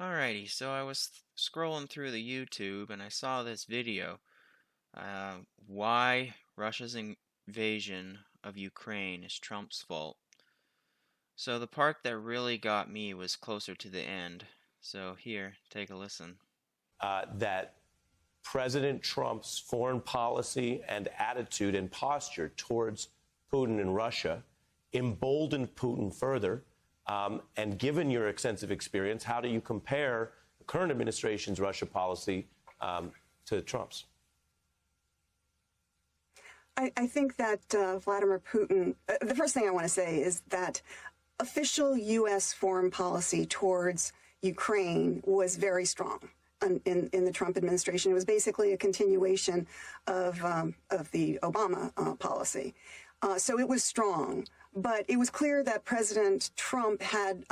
Alrighty, so I was scrolling through the YouTube and I saw this video. Why Russia's invasion of Ukraine is Trump's fault. So the part that really got me was closer to the end. So here, take a listen. That President Trump's foreign policy and attitude and posture towards Putin and Russia emboldened Putin further. And given your extensive experience, how do you compare the current administration's Russia policy to Trump's? I think that Vladimir Putin, the first thing I want to say is that official U.S. foreign policy towards Ukraine was very strong in the Trump administration. It was basically a continuation of the Obama policy. So it was strong. But it was clear that President Trump had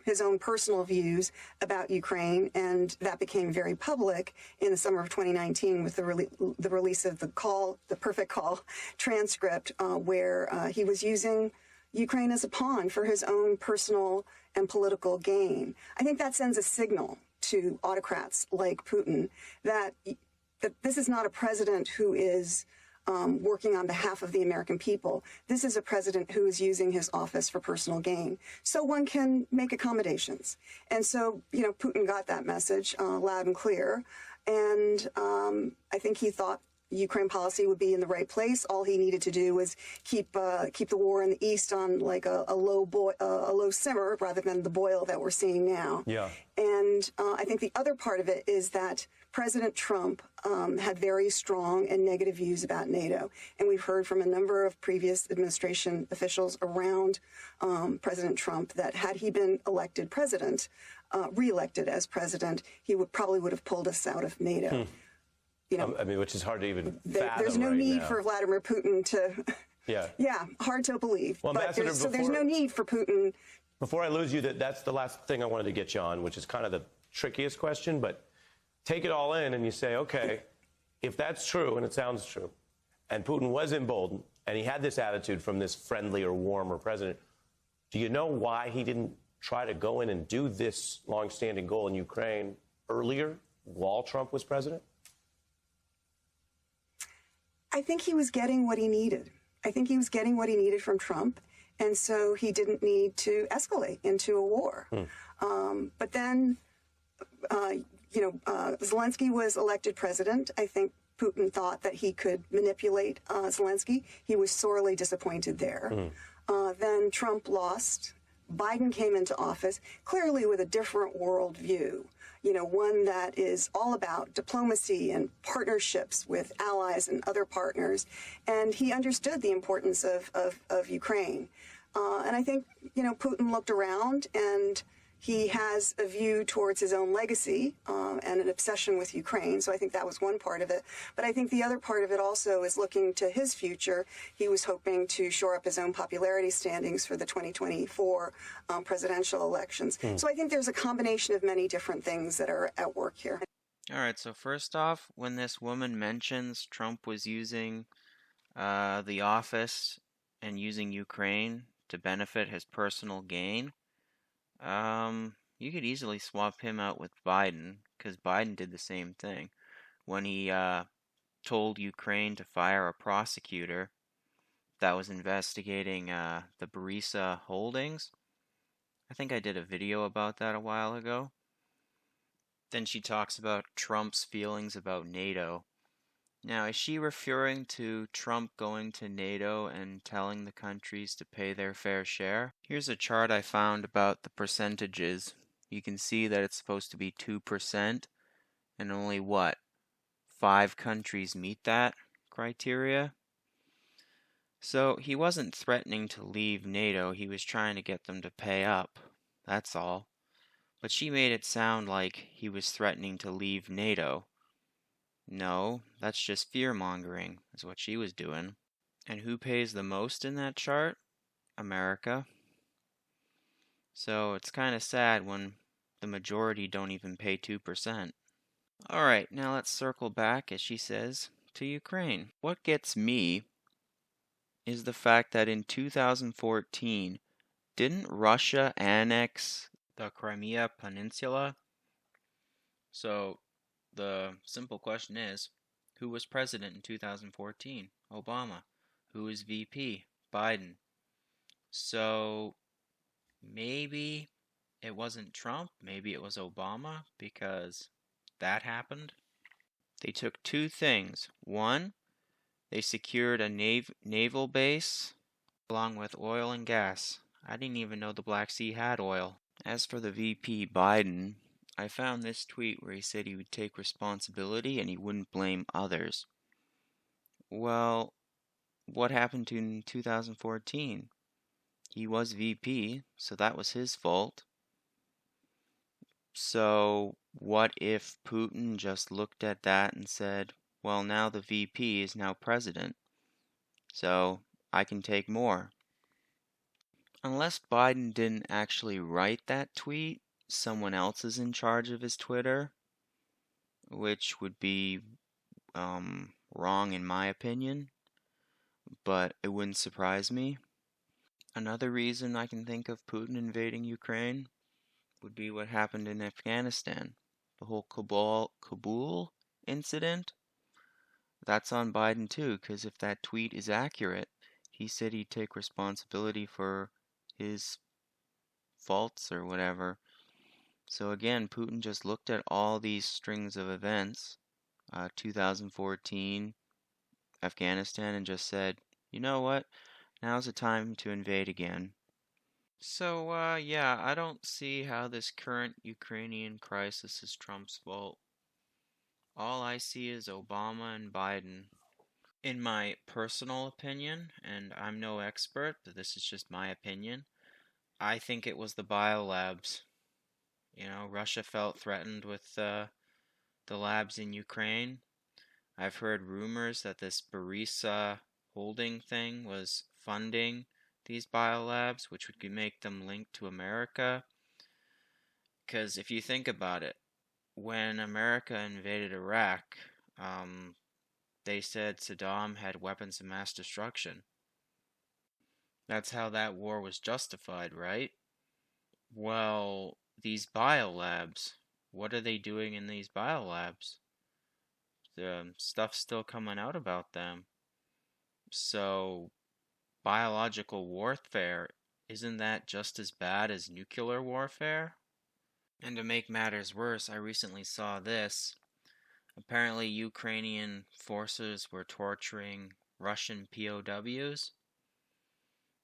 his own personal views about Ukraine, and that became very public in the summer of 2019 with the release of the Perfect Call transcript, where he was using Ukraine as a pawn for his own personal and political gain. I think that sends a signal to autocrats like Putin that this is not a president who is working on behalf of the American people. This is a president who is using his office for personal gain. So one can make accommodations. And so, Putin got that message loud and clear. And I think he thought Ukraine policy would be in the right place. All he needed to do was keep the war in the East on like a low simmer rather than the boil that we're seeing now. Yeah. And I think the other part of it is that President Trump had very strong and negative views about NATO. And we've heard from a number of previous administration officials around President Trump that had he been elected president, reelected as president, he probably would have pulled us out of NATO. Which is hard to even fathom. There's no right need now. for Vladimir Putin to. Yeah. Hard to believe. Well, but there's no need for Putin. Before I lose you, that's the last thing I wanted to get you on, which is kind of the trickiest question, but take it all in and you say, okay, if that's true, and it sounds true, and Putin was emboldened, and he had this attitude from this friendly or warmer president, do you know why he didn't try to go in and do this longstanding goal in Ukraine earlier while Trump was president? I think he was getting what he needed. I think he was getting what he needed from Trump, and so he didn't need to escalate into a war. But then, Zelensky was elected president. I think Putin thought that he could manipulate Zelensky. He was sorely disappointed there. Then Trump lost. Biden came into office, clearly with a different worldview, one that is all about diplomacy and partnerships with allies and other partners. And he understood the importance of Ukraine. And I think, Putin looked around and he has a view towards his own legacy and an obsession with Ukraine. So I think that was one part of it. But I think the other part of it also is looking to his future. He was hoping to shore up his own popularity standings for the 2024 presidential elections. So I think there's a combination of many different things that are at work here. All right, so first off, when this woman mentions Trump was using the office and using Ukraine to benefit his personal gain, you could easily swap him out with Biden, because Biden did the same thing. When he told Ukraine to fire a prosecutor that was investigating the LBRY holdings. I think I did a video about that a while ago. Then she talks about Trump's feelings about NATO. Now, is she referring to Trump going to NATO and telling the countries to pay their fair share? Here's a chart I found about the percentages. You can see that it's supposed to be 2%, and only 5 countries meet that criteria? So he wasn't threatening to leave NATO, he was trying to get them to pay up. That's all. But she made it sound like he was threatening to leave NATO. No, that's just fear-mongering, is what she was doing. And who pays the most in that chart? America. So it's kind of sad when the majority don't even pay 2%. Alright, now let's circle back, as she says, to Ukraine. What gets me is the fact that in 2014, didn't Russia annex the Crimea Peninsula So the simple question is, who was president in 2014? Obama. Who was VP? Biden. So maybe it wasn't Trump, maybe it was Obama, because that happened. They took two things. One, they secured a naval base along with oil and gas. I didn't even know the Black Sea had oil. As for the VP Biden, I found this tweet where he said he would take responsibility and he wouldn't blame others. Well, what happened in 2014? He was VP, so that was his fault. So what if Putin just looked at that and said, well, now the VP is now president, so I can take more. Unless Biden didn't actually write that tweet, someone else is in charge of his Twitter, which would be wrong in my opinion, but it wouldn't surprise me. Another reason I can think of Putin invading Ukraine would be what happened in Afghanistan. The whole Kabul incident. That's on Biden too, because if that tweet is accurate, he said he'd take responsibility for his faults or whatever. So again, Putin just looked at all these strings of events, 2014, Afghanistan, and just said, you know what, now's the time to invade again. So, yeah, I don't see how this current Ukrainian crisis is Trump's fault. All I see is Obama and Biden. In my personal opinion, and I'm no expert, but this is just my opinion, I think it was the biolabs. Russia felt threatened with the labs in Ukraine. I've heard rumors that this Barisa holding thing was funding these biolabs, which would make them linked to America. Because if you think about it, when America invaded Iraq, they said Saddam had weapons of mass destruction. That's how that war was justified, right? Well, these biolabs, what are they doing in these biolabs? The stuff's still coming out about them. So, biological warfare, isn't that just as bad as nuclear warfare? And to make matters worse, I recently saw this. Apparently, Ukrainian forces were torturing Russian POWs.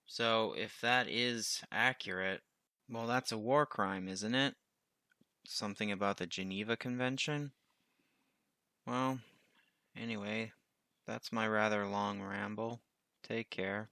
So, if that is accurate, well, that's a war crime, isn't it? Something about the Geneva Convention? Well, anyway, that's my rather long ramble. Take care.